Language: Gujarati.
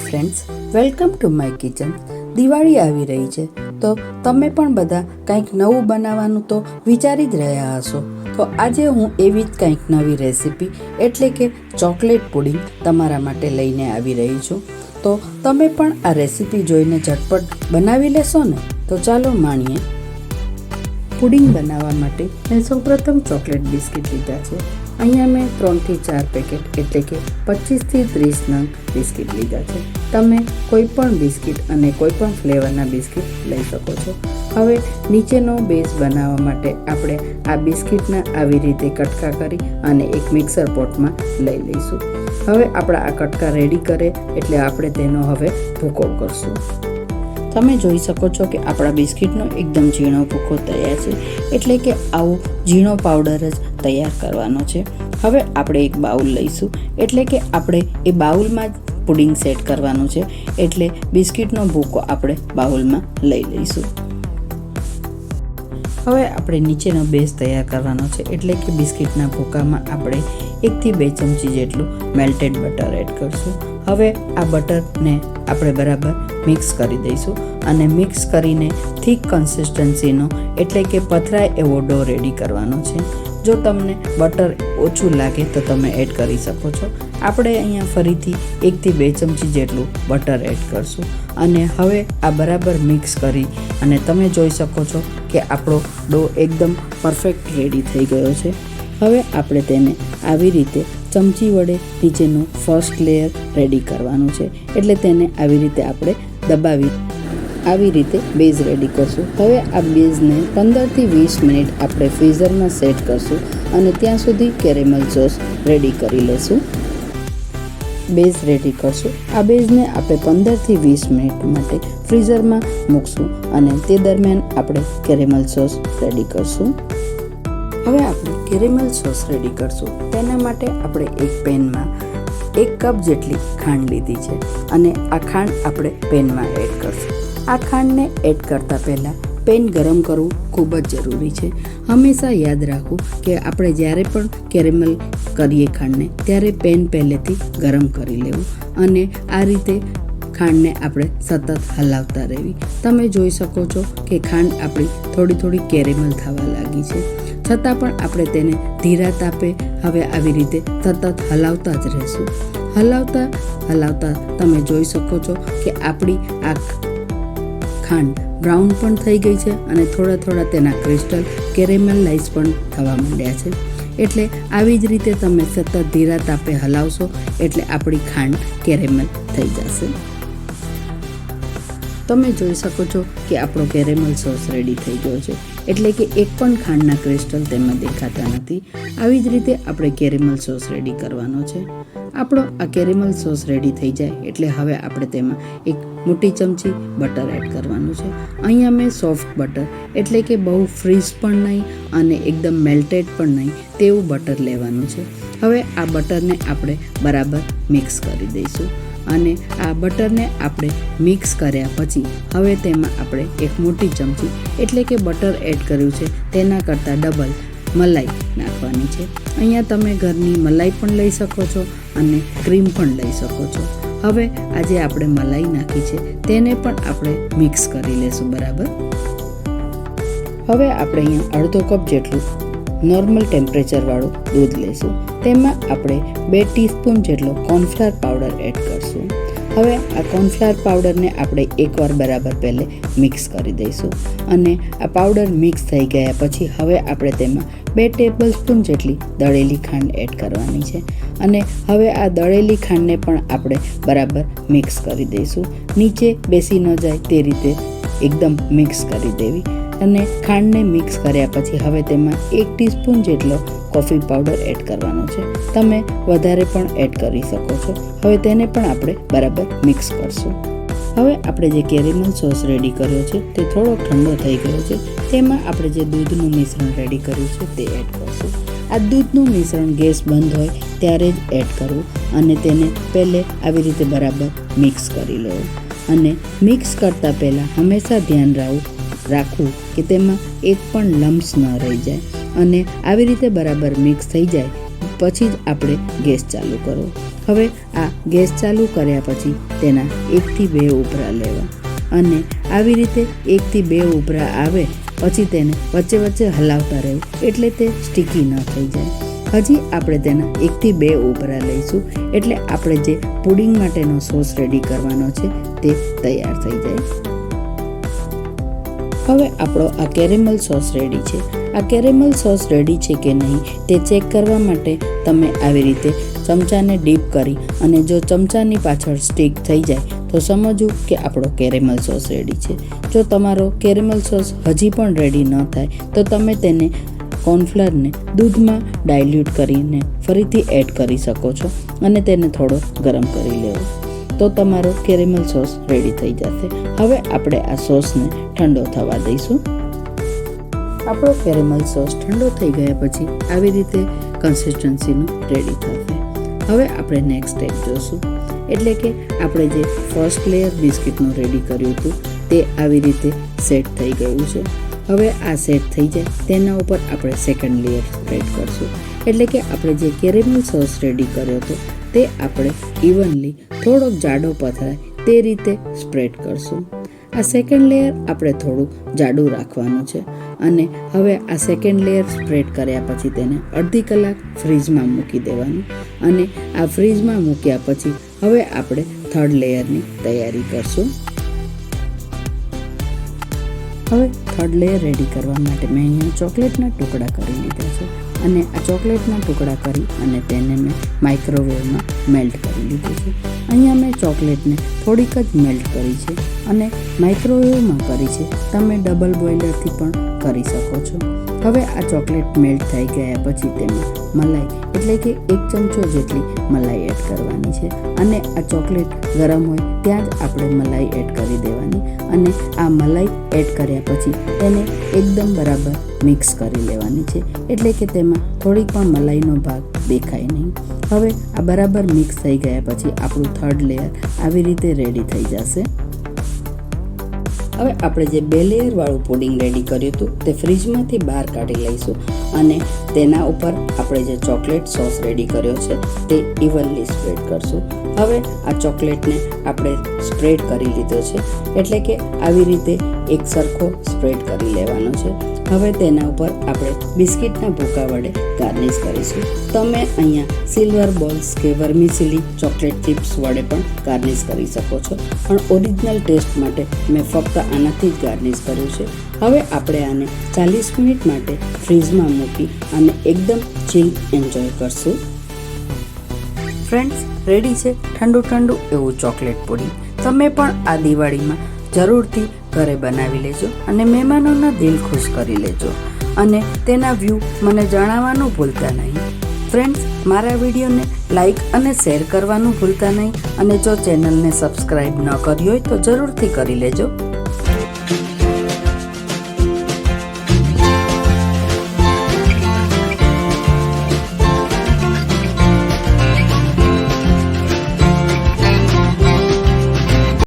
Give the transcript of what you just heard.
Friends, welcome to my kitchen. Diwali આવી રહી છે તો તમે પણ બધા કંઈક નવું બનાવવાનું તો વિચારી જ રહ્યા હશો. તો આજે હું એવી જ કંઈક નવી રેસીપી એટલે કે ચોકલેટ પુડિંગ તમારા માટે લઈને આવી રહી છું. તો તમે પણ આ રેસીપી જોઈને ઝટપટ બનાવી લેશો ને? તો ચાલો માણીએ. પુડિંગ બનાવવા માટે મેં સૌપ્રથમ ચોકલેટ બિસ્કિટ લીધા છે. અહીંયા મેં 3 થી 4 પેકેટ એટલે કે 25 થી 30 નંગ બિસ્કિટ લીધા છે. તમે કોઈ પણ બિસ્કિટ અને કોઈ પણ ફ્લેવરના બિસ્કિટ લઈ શકો છો. હવે નીચેનો બેઝ બનાવવા માટે આપણે આ બિસ્કિટના આવી રીતે કટકા કરી અને એક મિક્સર પોટમાં લઈ લઈશું. હવે આપણા આ કટકા રેડી કરે એટલે આપણે તેનો હવે ભૂકો કરશું. તમે જોઈ શકો છો કે આપણા બિસ્કિટનો એકદમ ઝીણો ભૂકો તૈયાર છે, એટલે કે આવો ઝીણો પાવડર જ તૈયાર કરવાનો છે. હવે આપણે એક બાઉલ લઈશું, એટલે કે આપણે એ બાઉલમાં જ પુડિંગ સેટ કરવાનું છે, એટલે બિસ્કિટનો ભૂકો આપણે બાઉલમાં લઈ લઈશું. હવે આપણે નીચેનો બેઝ તૈયાર કરવાનો છે, એટલે કે બિસ્કિટના ભૂકામાં આપણે 1 થી 2 ચમચી જેટલું મેલ્ટેડ બટર એડ કરશું. હવે આ બટરને આપણે બરાબર મિક્સ કરી દઈશું અને મિક્સ કરીને થીક કન્સિસ્ટન્સીનો એટલે કે પતરાય એવો ડો રેડી કરવાનો છે. જો તમને બટર ઓછું લાગે તો તમે એડ કરી શકો છો. આપણે અહીંયા ફરીથી 1 થી 2 ચમચી જેટલું બટર એડ કરશું અને હવે આ બરાબર મિક્સ કરી અને તમે જોઈ શકો છો કે આપણો ડો એકદમ પરફેક્ટ રેડી થઈ ગયો છે. હવે આપણે તેને આવી રીતે ચમચી વડે નીચેનું ફર્સ્ટ લેયર રેડી કરવાનું છે, એટલે તેને આવી રીતે આપણે દબાવી આવી રીતે બેઝ રેડી કરશું. હવે આ બેઝને 15 થી 20 મિનિટ આપણે ફ્રીઝરમાં સેટ કરશું અને ત્યાં સુધી કેરેમલ સોસ રેડી કરી લેશું. બેઝ રેડી કરશું. આ બેઝને આપણે 15 થી 20 મિનિટ માટે ફ્રીઝરમાં મૂકશું અને તે દરમિયાન આપણે કેરેમલ સોસ રેડી કરશું. હવે આપણે કેરેમલ સોસ રેડી કરશું. તેના માટે આપણે એક પેનમાં 1 કપ જેટલી ખાંડ લીધી છે અને આ ખાંડ આપણે પેનમાં એડ કરશું. આ ખાંડને એડ કરતાં પહેલાં પેન ગરમ કરવું ખૂબ જ જરૂરી છે. હંમેશા યાદ રાખવું કે આપણે જ્યારે પણ કેરેમલ કરીએ ખાંડને ત્યારે પેન પહેલેથી ગરમ કરી લેવું અને આ રીતે ખાંડને આપણે સતત હલાવતા રહેવી. તમે જોઈ શકો છો કે ખાંડ આપણી થોડી કેરેમલ થવા લાગી છે, છતાં પણ આપણે તેને ધીરા તાપે હવે આવી રીતે સતત હલાવતા જ રહેશું. હલાવતા તમે જોઈ શકો છો કે આપણી આ ખાંડ બ્રાઉન પણ થઈ ગઈ છે અને થોડા તેના ક્રિસ્ટલ કેરેમલાઇઝ પણ થવા માંડ્યા છે. એટલે આવી જ રીતે તમે સતત ધીરા તાપે હલાવશો એટલે આપણી ખાંડ કેરેમલ થઈ જશે. તમે જોઈ શકો છો કે આપણો કેરેમલ સોસ રેડી થઈ ગયો છે, એટલે કે એક પણ ખાંડના ક્રિસ્ટલ તેમાં દેખાતા નથી. આવી જ રીતે આપણે કેરેમલ સોસ રેડી કરવાનો છે. આપણો આ કેરેમલ સોસ રેડી થઈ જાય એટલે હવે આપણે તેમાં એક મોટી ચમચી બટર એડ કરવાનું છે. અહીંયા મેં સોફ્ટ બટર એટલે કે બહુ ફ્રીઝ પણ નહીં અને એકદમ મેલ્ટેડ પણ નહીં તેવું બટર લેવાનું છે. હવે આ બટરને આપણે બરાબર મિક્સ કરી દઈશું અને આ બટરને આપણે મિક્સ કર્યા પછી હવે તેમાં આપણે એક મોટી ચમચી એટલે કે બટર એડ કર્યું છે તેના કરતાં ડબલ મલાઈ નાખવાની છે. અહીંયા તમે ઘરની મલાઈ પણ લઈ શકો છો અને ક્રીમ પણ લઈ શકો છો. હવે આજે આપણે મલાઈ નાખી છે તેને પણ આપણે મિક્સ કરી લેશું બરાબર. હવે આપણે અહીંયા અડધો કપ જેટલું નોર્મલ ટેમ્પરેચરવાળું દૂધ લઈશું. તેમાં આપણે 2 ટીસ્પૂન જેટલો કોર્નફ્લાવર પાવડર એડ કરશું. હવે આ કોર્નફ્લાવર પાવડરને આપણે એકવાર બરાબર પહેલે મિક્સ કરી દઈશું અને આ પાવડર મિક્સ થઈ ગયા પછી હવે આપણે તેમાં 2 ટેબલસ્પૂન જેટલી દળેલી ખાંડ એડ કરવાની છે અને હવે આ દળેલી ખાંડને પણ આપણે બરાબર મિક્સ કરી દઈશું. નીચે બેસી ન જાય તે રીતે એકદમ મિક્સ કરી દેવી અને ખાંડને મિક્સ કર્યા પછી હવે તેમાં 1 ટીસ્પૂન જેટલો કોફી પાવડર એડ કરવાનો છે. તમે વધારે પણ એડ કરી શકો છો. હવે તેને પણ આપણે બરાબર મિક્સ કરશું. હવે આપણે જે કેરેમલ સોસ રેડી કર્યો છે તે થોડો ઠંડો થઈ ગયો છે. તેમાં આપણે જે દૂધનું મિશ્રણ રેડી કર્યું છે તે એડ કરશું. આ દૂધનું મિશ્રણ ગેસ બંધ હોય ત્યારે જ એડ કરવું અને તેને પહેલે આવી રીતે બરાબર મિક્સ કરી લેવું અને મિક્સ કરતાં પહેલાં હંમેશા ધ્યાન રાખવું કે તેમાં એક પણ લમ્સ ન રહી જાય અને આવી રીતે બરાબર મિક્સ થઈ જાય પછી જ આપણે ગેસ ચાલુ કરવો. હવે આ ગેસ ચાલુ કર્યા પછી તેના 1 થી 2 ઉભરા લેવા અને આવી રીતે 1 થી 2 ઉભરા આવે પછી તેને વચ્ચે વચ્ચે હલાવતા રહેવું એટલે તે સ્ટીકી ન થઈ જાય। હજી આપણે તેના 1 થી 2 ઉભરા લઈશું એટલે આપણે જે પુડિંગ માટેનો સોસ રેડી કરવાનો છે તે તૈયાર થઈ જાય। હવે આપણો આ કેરેમલ સોસ રેડી છે। આ કેરેમલ સોસ રેડી છે કે નહીં તે ચેક કરવા માટે તમે આવી રીતે ચમચાને ડીપ કરી અને જો ચમચાની પાછળ સ્ટીક થઈ જાય તો સમજવું કે આપણો કેરેમલ સોસ રેડી છે। જો તમારો કેરેમલ સોસ હજી પણ રેડી ન થાય તો તમે તેને કોર્નફ્લાવરને દૂધમાં ડાયલ્યુટ કરીને ફરીથી એડ કરી શકો છો અને તેને થોડો ગરમ કરી લેવો તો તમારો કેરેમલ સોસ રેડી થઈ જશે। હવે આપણે આ સોસને ઠંડો થવા દઈશું। આપણો કેરેમલ સોસ ઠંડો થઈ ગયા પછી આવી રીતે કન્સિસ્ટન્સીનો રેડી થશે। હવે આપણે નેક્સ્ટ સ્ટેપ જોશું એટલે કે આપણે જે ફર્સ્ટ લેયર બિસ્કિટનું રેડી કર્યું હતું તે આવી રીતે સેટ થઈ ગયું છે। હવે આ સેટ થઈ જાય તેના ઉપર આપણે સેકન્ડ લેયર સ્પ્રેડ કરશું એટલે કે આપણે જે કેરેમલ સોસ રેડી કર્યો હતો તે આપણે ઇવનલી થોડોક જાડો પથરાય તે રીતે સ્પ્રેડ કરશું। આ સેકન્ડ લેયર આપણે થોડું જાડું રાખવાનું છે અને હવે આ સેકન્ડ લેયર સ્પ્રેડ કર્યા પછી તેને અડધી કલાક ફ્રીજમાં મૂકી દેવાનું અને આ ફ્રીજમાં મૂક્યા પછી હવે આપણે થર્ડ લેયરની તૈયારી કરશું। હવે થર્ડ લેયર રેડી કરવા માટે મેં અહીંયા ચોકલેટના ટુકડા કરી લીધા છે અને આ ચોકલેટના ટુકડા કરી અને તેને મેં માઇક્રોવેવમાં મેલ્ટ કરી લીધું છે। અહીંયા મેં ચોકલેટને થોડીક જ મેલ્ટ કરી છે અને માઇક્રોવેવમાં કરી છે, તમે ડબલ બોઇલરથી પણ કરી શકો છો। હવે આ ચોકલેટ મેલ્ટ થઈ ગયા પછી તેમાં મલાઈ એટલે કે 1 ચમચો જેટલી મલાઈ એડ કરવાની છે અને આ ચોકલેટ ગરમ હોય ત્યાં જ આપણે મલાઈ એડ કરી દેવાની અને આ મલાઈ એડ કર્યા પછી તેને એકદમ બરાબર મિક્સ કરી લેવાની છે એટલે કે તેમાં થોડીક પણ મલાઈનો ભાગ દેખાય નહીં। હવે આ બરાબર મિક્સ થઈ ગયા પછી આપણું થર્ડ લેયર આવી રીતે રેડી થઈ જશે। હવે આપણે જે 2 લેયર વાળું પુડિંગ રેડી કર્યું હતું તે ફ્રીજમાંથી બહાર કાઢી લઈશું અને તેના ઉપર આપણે જે ચોકલેટ સોસ રેડી કર્યો છે તે ઇવનલી સ્પ્રેડ કરશું। હવે આ ચોકલેટને આપણે સ્પ્રેડ કરી લીધો છે એટલે કે આવી રીતે એક સરખો સ્પ્રેડ કરી લેવાનો છે। હવે તેના ઉપર આપણે બિસ્કિટના ભૂકા વડે ગાર્નિશ કરીશું। તમે અહીંયા સિલ્વર બોલ્સ કે વર્મિસેલી ચોકલેટ ચિપ્સ વડે પણ ગાર્નિશ કરી શકો છો પણ ઓરિજિનલ ટેસ્ટ માટે મેં ફક્ત આનાથી જ ગાર્નિશ કર્યું છે। હવે આપણે આને 40 મિનિટ માટે ફ્રીઝમાં મૂકી અને એકદમ ચીલ એન્જોય કરશું। ફ્રેન્ડ્સ, રેડી છે ઠંડુ ઠંડુ એવું ચોકલેટ પુડિંગ। તમે પણ આ દિવાળીમાં જરૂરથી ઘરે બનાવી લેજો અને મહેમાનોના દિલ ખુશ કરી લેજો અને તેના વ્યૂ મને જણાવવાનું ભૂલતા નહીં। ફ્રેન્ડ્સ, મારા વિડીયોને લાઈક અને શેર કરવાનું ભૂલતા નહીં અને જો ચેનલને સબસ્ક્રાઈબ ન કરી હોય તો જરૂરથી કરી લેજો।